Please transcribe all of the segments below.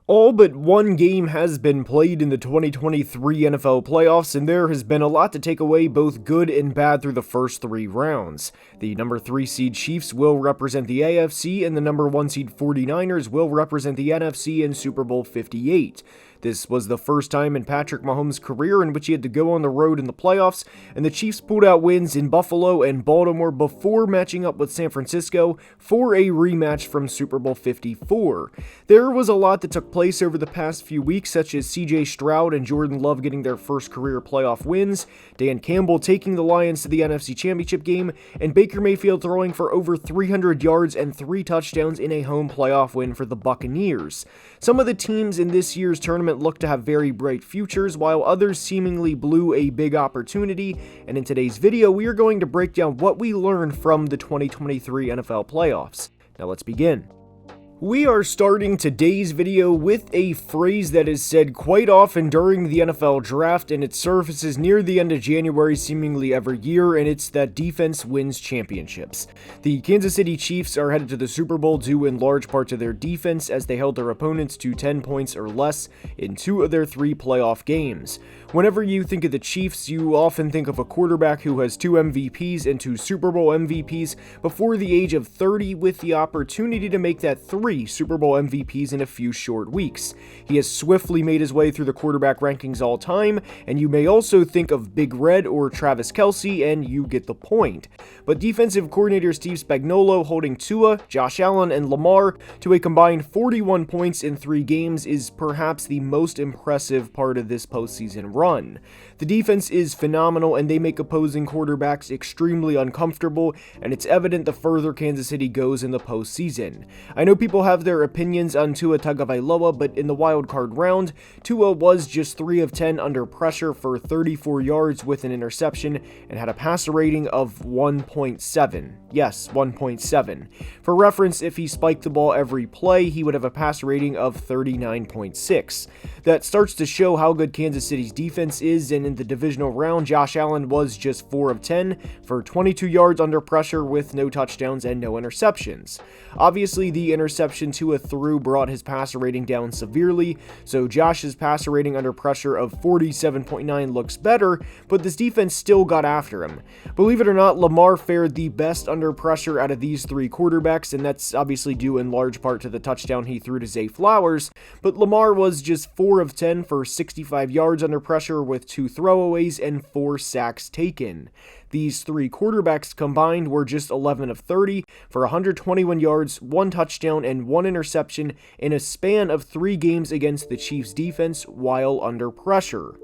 All but one game has been played in the 2023 NFL playoffs, and there has been a lot to take away, both good and bad, through the first three rounds. The number 3 seed Chiefs will represent the AFC, and the number 1 seed 49ers will represent the NFC in Super Bowl 58. This was the first time in Patrick Mahomes' career in which he had to go on the road in the playoffs, and the Chiefs pulled out wins in Buffalo and Baltimore before matching up with San Francisco for a rematch from Super Bowl 54. There was a lot that took place over the past few weeks, such as CJ Stroud and Jordan Love getting their first career playoff wins, Dan Campbell taking the Lions to the NFC Championship game, and Baker Mayfield throwing for over 300 yards and 3 touchdowns in a home playoff win for the Buccaneers. Some of the teams in this year's tournament look to have very bright futures, while others seemingly blew a big opportunity, and in today's video we are going to break down what we learned from the 2023 NFL playoffs. Now let's begin. We are starting today's video with a phrase that is said quite often during the NFL draft, and it surfaces near the end of January seemingly every year, and it's that defense wins championships. The Kansas City Chiefs are headed to the Super Bowl due in large part to their defense, as they held their opponents to 10 points or less in 2 of their 3 playoff games. Whenever you think of the Chiefs, you often think of a quarterback who has 2 MVPs and 2 Super Bowl MVPs before the age of 30, with the opportunity to make that 3 Super Bowl MVPs in a few short weeks. He has swiftly made his way through the quarterback rankings all time, and you may also think of Big Red or Travis Kelce, and you get the point. But defensive coordinator Steve Spagnuolo holding Tua, Josh Allen, and Lamar to a combined 41 points in 3 games is perhaps the most impressive part of this postseason run. The defense is phenomenal, and they make opposing quarterbacks extremely uncomfortable, and it's evident the further Kansas City goes in the postseason. I know people have their opinions on Tua Tagovailoa, but in the wildcard round, Tua was just 3 of 10 under pressure for 34 yards with an interception and had a passer rating of 1.7. Yes, 1.7. For reference, if he spiked the ball every play, he would have a passer rating of 39.6. That starts to show how good Kansas City's defense is, and in the divisional round, Josh Allen was just 4 of 10 for 22 yards under pressure with no touchdowns and no interceptions. Obviously, the interception Tua threw brought his passer rating down severely, so Josh's passer rating under pressure of 47.9 looks better, but this defense still got after him. Believe it or not, Lamar fared the best under pressure out of these 3 quarterbacks, and that's obviously due in large part to the touchdown he threw to Zay Flowers, but Lamar was just 4 of 10 for 65 yards under pressure with 2 throwaways and 4 sacks taken. These 3 quarterbacks combined were just 11 of 30 for 121 yards, 1 touchdown, and 1 interception in a span of 3 games against the Chiefs' defense while under pressure.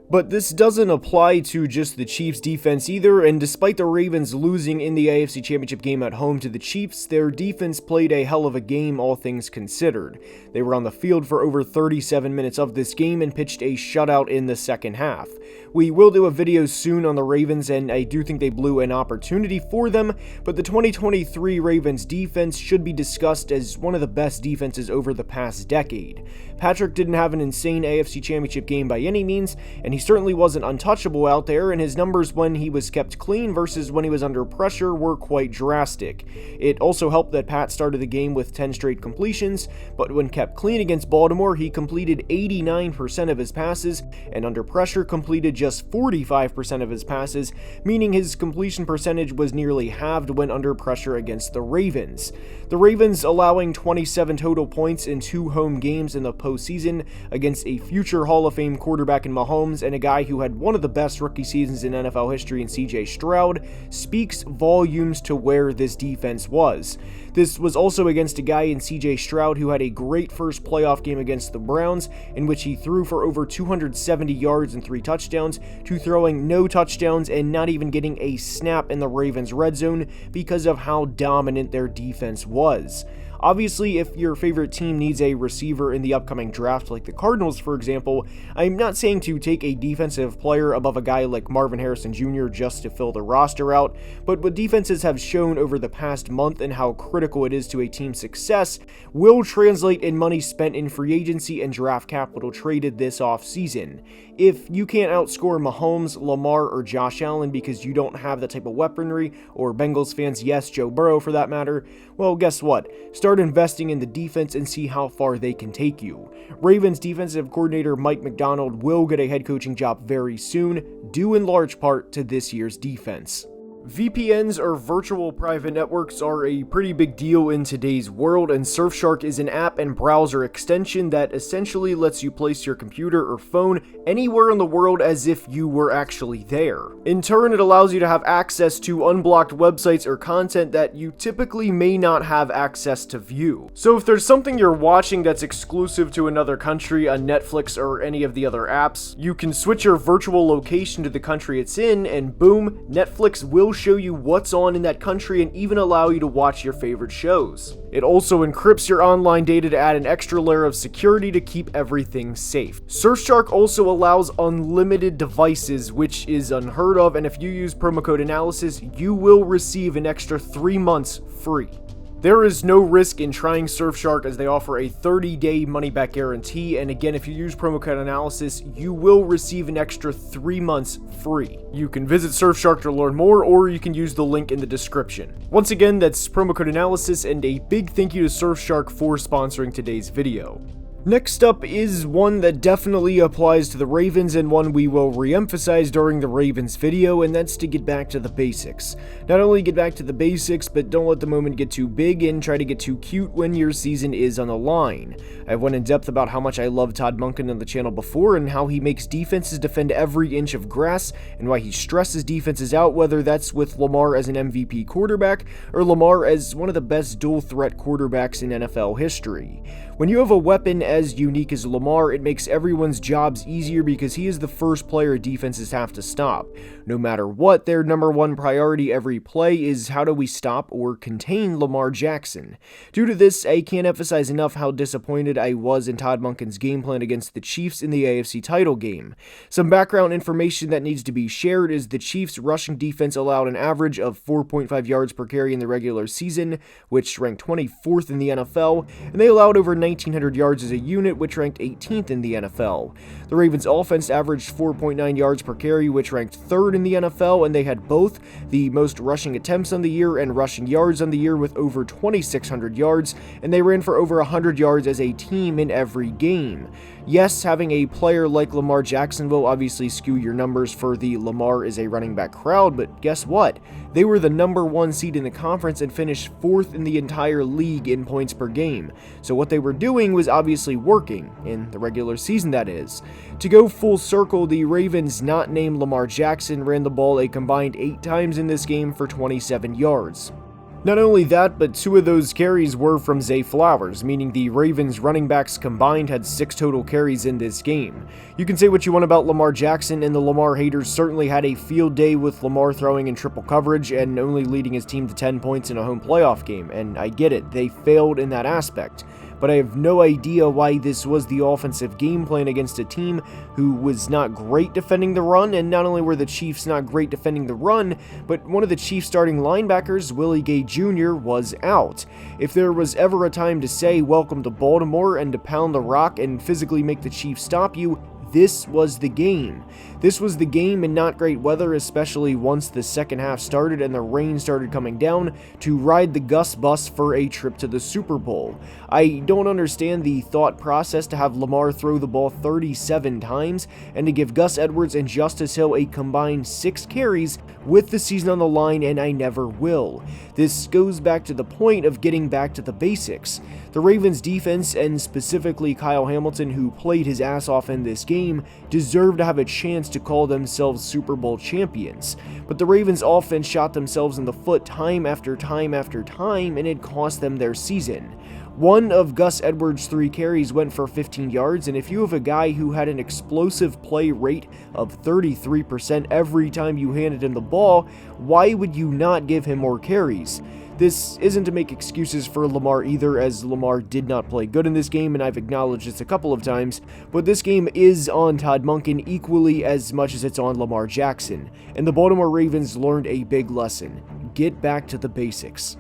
But this doesn't apply to just the Chiefs' defense either, and despite the Ravens losing in the AFC Championship game at home to the Chiefs, their defense played a hell of a game, all things considered. They were on the field for over 37 minutes of this game and pitched a shutout in the second half. We will do a video soon on the Ravens, and I do think they blew an opportunity for them, but the 2023 Ravens defense should be discussed as one of the best defenses over the past decade. Patrick didn't have an insane AFC Championship game by any means, and he certainly wasn't untouchable out there, and his numbers when he was kept clean versus when he was under pressure were quite drastic. It also helped that Pat started the game with 10 straight completions, but when kept clean against Baltimore, he completed 89% of his passes, and under pressure completed just 45% of his passes, meaning his completion percentage was nearly halved when under pressure against the Ravens. The Ravens allowing 27 total points in 2 home games in the postseason against a future Hall of Fame quarterback in Mahomes and a guy who had one of the best rookie seasons in NFL history in CJ Stroud speaks volumes to where this defense was. This was also against a guy in CJ Stroud who had a great first playoff game against the Browns, in which he threw for over 270 yards and 3 touchdowns, to throwing no touchdowns and not even getting a snap in the Ravens' red zone because of how dominant their defense was. Obviously, if your favorite team needs a receiver in the upcoming draft, like the Cardinals for example, I'm not saying to take a defensive player above a guy like Marvin Harrison Jr. just to fill the roster out, but what defenses have shown over the past month and how critical it is to a team's success will translate in money spent in free agency and draft capital traded this offseason. If you can't outscore Mahomes, Lamar, or Josh Allen because you don't have that type of weaponry, or Bengals fans, yes, Joe Burrow for that matter, well, guess what? Start start investing in the defense and see how far they can take you. Ravens defensive coordinator Mike Macdonald will get a head coaching job very soon, due in large part to this year's defense. VPNs, or virtual private networks, are a pretty big deal in today's world, and Surfshark is an app and browser extension that essentially lets you place your computer or phone anywhere in the world as if you were actually there. In turn, it allows you to have access to unblocked websites or content that you typically may not have access to view. So if there's something you're watching that's exclusive to another country on Netflix or any of the other apps, you can switch your virtual location to the country it's in, and boom, Netflix will show you what's on in that country and even allow you to watch your favorite shows. It also encrypts your online data to add an extra layer of security to keep everything safe. Surfshark also allows unlimited devices, which is unheard of, and if you use promo code analysis, you will receive an extra 3 months free. There is no risk in trying Surfshark as they offer a 30-day money-back guarantee, and again, if you use promo code analysis, you will receive an extra 3 months free. You can visit Surfshark to learn more, or you can use the link in the description. Once again, that's promo code analysis, and a big thank you to Surfshark for sponsoring today's video. Next up is one that definitely applies to the Ravens and one we will re-emphasize during the Ravens video, and that's to get back to the basics. Not only get back to the basics, but don't let the moment get too big and try to get too cute when your season is on the line. I've went in depth about how much I love Todd Monken on the channel before and how he makes defenses defend every inch of grass and why he stresses defenses out, whether that's with Lamar as an MVP quarterback or Lamar as one of the best dual threat quarterbacks in NFL history. When you have a weapon as unique as Lamar, it makes everyone's jobs easier because he is the first player defenses have to stop. No matter what, their number one priority every play is how do we stop or contain Lamar Jackson. Due to this, I can't emphasize enough how disappointed I was in Todd Monken's game plan against the Chiefs in the AFC title game. Some background information that needs to be shared is the Chiefs' rushing defense allowed an average of 4.5 yards per carry in the regular season, which ranked 24th in the NFL, and they allowed over 1,900 yards as a unit, which ranked 18th in the NFL. The Ravens' offense averaged 4.9 yards per carry, which ranked 3rd in the NFL, and they had both the most rushing attempts on the year and rushing yards on the year with over 2,600 yards, and they ran for over 100 yards as a team in every game. Yes, having a player like Lamar Jackson will obviously skew your numbers for the Lamar is a running back crowd, but guess what? They were the number 1 seed in the conference and finished 4th in the entire league in points per game. So what they were doing was obviously working, in the regular season that is. To go full circle, the Ravens, not named Lamar Jackson, ran the ball a combined 8 times in this game for 27 yards. Not only that, but 2 of those carries were from Zay Flowers, meaning the Ravens running backs combined had 6 total carries in this game. You can say what you want about Lamar Jackson, and the Lamar haters certainly had a field day with Lamar throwing in triple coverage and only leading his team to 10 points in a home playoff game, and I get it, they failed in that aspect. But I have no idea why this was the offensive game plan against a team who was not great defending the run, and not only were the Chiefs not great defending the run, but one of the Chiefs starting linebackers, Willie Gay Jr., was out. If there was ever a time to say welcome to Baltimore and to pound the rock and physically make the Chiefs stop you, this was the game. This was the game in not great weather, especially once the second half started and the rain started coming down, to ride the Gus bus for a trip to the Super Bowl. I don't understand the thought process to have Lamar throw the ball 37 times and to give Gus Edwards and Justice Hill a combined 6 carries with the season on the line, and I never will. This goes back to the point of getting back to the basics. The Ravens defense, and specifically Kyle Hamilton, who played his ass off in this game, deserve to have a chance to call themselves Super Bowl champions. But the Ravens offense shot themselves in the foot time after time after time, and it cost them their season. One of Gus Edwards' 3 carries went for 15 yards, and if you have a guy who had an explosive play rate of 33% every time you handed him the ball, why would you not give him more carries? This isn't to make excuses for Lamar either, as Lamar did not play good in this game, and I've acknowledged this a couple of times, but this game is on Todd Monken equally as much as it's on Lamar Jackson, and the Baltimore Ravens learned a big lesson. Get back to the basics.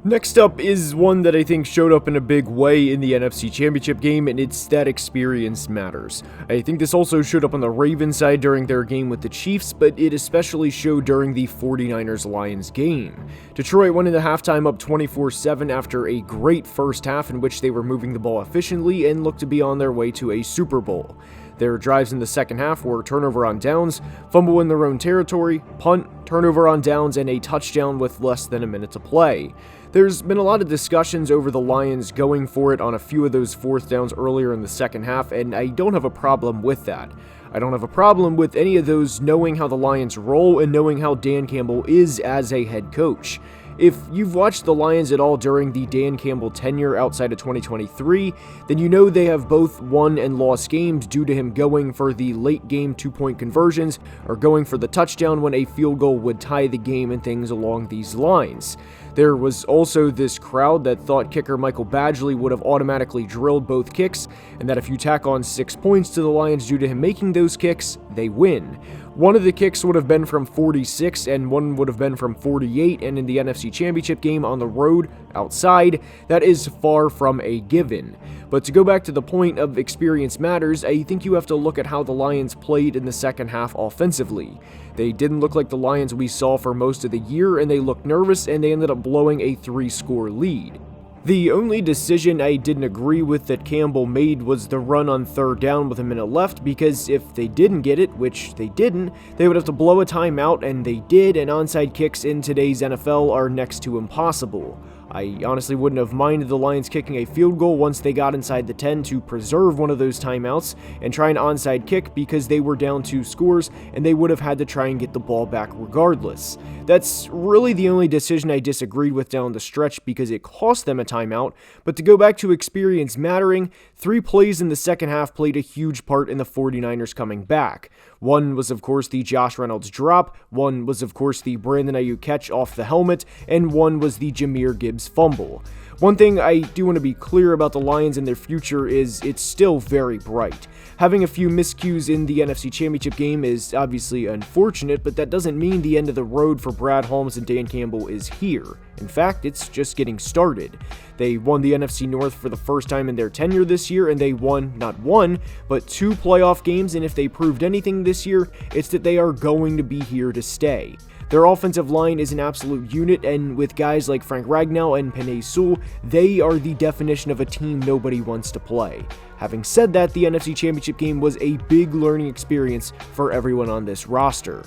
Next up is one that I think showed up in a big way in the NFC Championship game, and it's that experience matters. I think this also showed up on the Ravens side during their game with the Chiefs, but it especially showed during the 49ers-Lions game. Detroit went into halftime up 24-7 after a great first half in which they were moving the ball efficiently and looked to be on their way to a Super Bowl. Their drives in the second half were turnover on downs, fumble in their own territory, punt, turnover on downs, and a touchdown with less than a minute to play. There's been a lot of discussions over the Lions going for it on a few of those fourth downs earlier in the second half, and I don't have a problem with that. I don't have a problem with any of those knowing how the Lions roll and knowing how Dan Campbell is as a head coach. If you've watched the Lions at all during the Dan Campbell tenure outside of 2023, then you know they have both won and lost games due to him going for the late game 2-point conversions or going for the touchdown when a field goal would tie the game and things along these lines. There was also this crowd that thought kicker Michael Badgley would have automatically drilled both kicks, and that if you tack on 6 points to the Lions due to him making those kicks, they win. One of the kicks would have been from 46 and one would have been from 48, and in the NFC Championship game on the road, outside, that is far from a given. But to go back to the point of experience matters, I think you have to look at how the Lions played in the second half offensively. They didn't look like the Lions we saw for most of the year, and they looked nervous, and they ended up blowing a 3-score lead. The only decision I didn't agree with that Campbell made was the run on third down with a minute left, because if they didn't get it, which they didn't, they would have to blow a timeout, and they did, and onside kicks in today's NFL are next to impossible. I honestly wouldn't have minded the Lions kicking a field goal once they got inside the 10 to preserve one of those timeouts and try an onside kick because they were down 2 scores and they would have had to try and get the ball back regardless. That's really the only decision I disagreed with down the stretch because it cost them a timeout, but to go back to experience mattering, 3 plays in the second half played a huge part in the 49ers coming back. One was of course the Josh Reynolds drop, one was of course the Brandon Ayuk catch off the helmet, and one was the Jahmyr Gibbs fumble. One thing I do want to be clear about the Lions and their future is it's still very bright. Having a few miscues in the NFC Championship game is obviously unfortunate, but that doesn't mean the end of the road for Brad Holmes and Dan Campbell is here. In fact, it's just getting started. They won the NFC North for the first time in their tenure this year, and they won not 1, but 2 playoff games, and if they proved anything this year, it's that they are going to be here to stay. Their offensive line is an absolute unit, and with guys like Frank Ragnow and Penei Sewell, they are the definition of a team nobody wants to play. Having said that, the NFC Championship game was a big learning experience for everyone on this roster.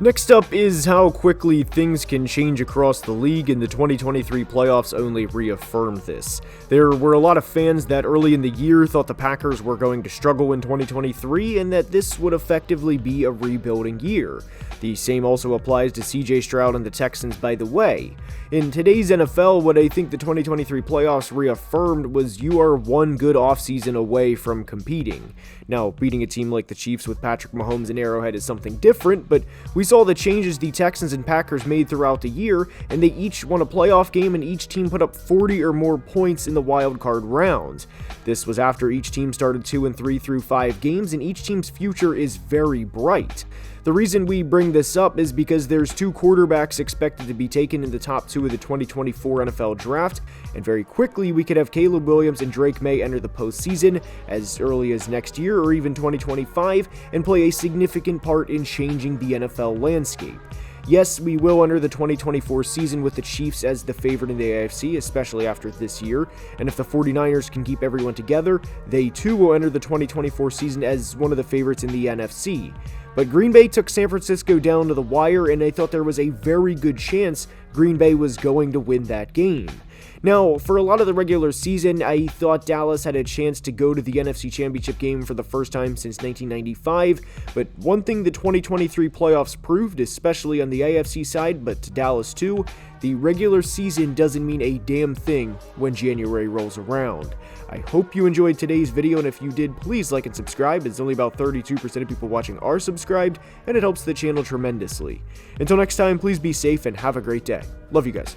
Next up is how quickly things can change across the league, and the 2023 playoffs only reaffirmed this. There were a lot of fans that early in the year thought the Packers were going to struggle in 2023 and that this would effectively be a rebuilding year. The same also applies to CJ Stroud and the Texans, by the way. In today's NFL, what I think the 2023 playoffs reaffirmed was you are one good offseason away from competing. Now, beating a team like the Chiefs with Patrick Mahomes and Arrowhead is something different, but we saw the changes the Texans and Packers made throughout the year, and they each won a playoff game and each team put up 40 or more points in the wild card round. This was after each team started 2-3 through 5 games, and each team's future is very bright. The reason we bring this up is because there's 2 quarterbacks expected to be taken in the top 2 of the 2024 NFL Draft, and very quickly we could have Caleb Williams and Drake May enter the postseason as early as next year or even 2025 and play a significant part in changing the NFL landscape. Yes, we will enter the 2024 season with the Chiefs as the favorite in the AFC, especially after this year, and if the 49ers can keep everyone together, they too will enter the 2024 season as one of the favorites in the NFC. But Green Bay took San Francisco down to the wire, and I thought there was a very good chance Green Bay was going to win that game. Now, for a lot of the regular season, I thought Dallas had a chance to go to the NFC Championship game for the first time since 1995, but one thing the 2023 playoffs proved, especially on the AFC side, but to Dallas too, the regular season doesn't mean a damn thing when January rolls around. I hope you enjoyed today's video, and if you did, please like and subscribe, as only about 32% of people watching are subscribed, and it helps the channel tremendously. Until next time, please be safe and have a great day. Love you guys.